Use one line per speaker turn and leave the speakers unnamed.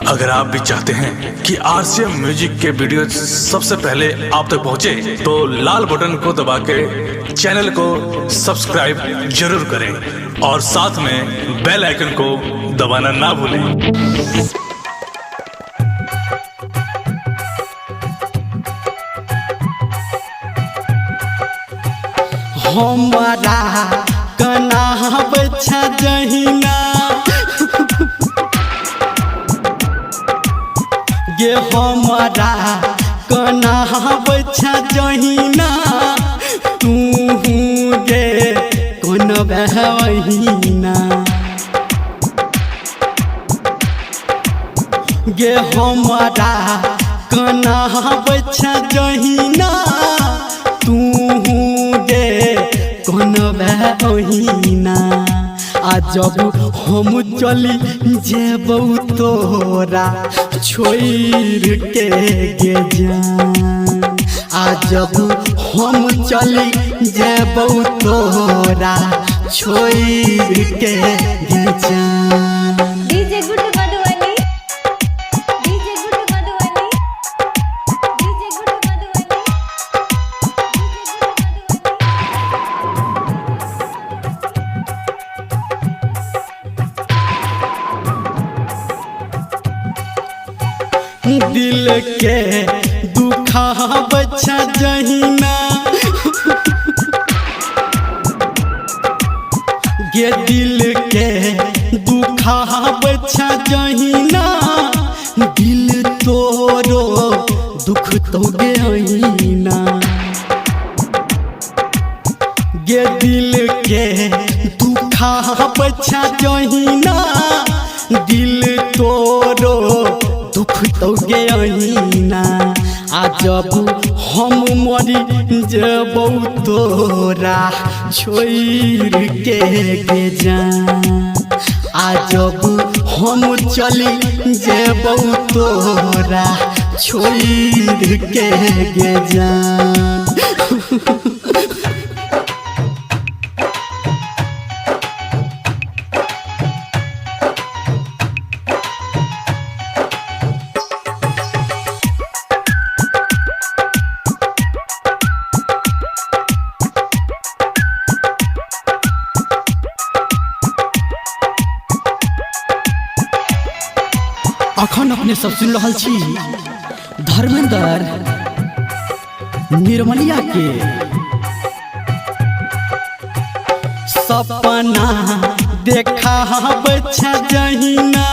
अगर आप भी चाहते हैं कि आरसीएम म्यूजिक के वीडियो सबसे पहले आप तक पहुंचे, तो लाल बटन को दबा के चैनल को सब्सक्राइब जरूर करें और साथ में बेल आइकन को दबाना ना भूलें।
हमारा कना बच्चा जहिना गे हमारा कना बच्चा जहिना तू गे कौन बहना गे हमारा कना बच्चा जहिना तू कौन बहना आ जब हम चली जेबौ तोरा छोड़ के गे जान। आ जब हम चली जेबौ तोरा छोड़ के गे जान।
DJ good Madhubani, DJ good Madhubani, DJ good Madhubani,
दिल के दुखा बच्चा जहिना गे दिल के दुखा बच्चा जहिना दिल तोरो दुख तो गहिना गे दिल के दुखा बच्चा जहिना दिल तोरो दुख तो गहिना। आ जब हम मरी जेबौ तोरा छोड़ के गे जान। आ जब हम चली जेबौ तोरा छोड़ के गे जान। अखन अपने सब सुन रहल छी धर्मेंद्र निर्मलिया के सपना देखा बच्चा जहिना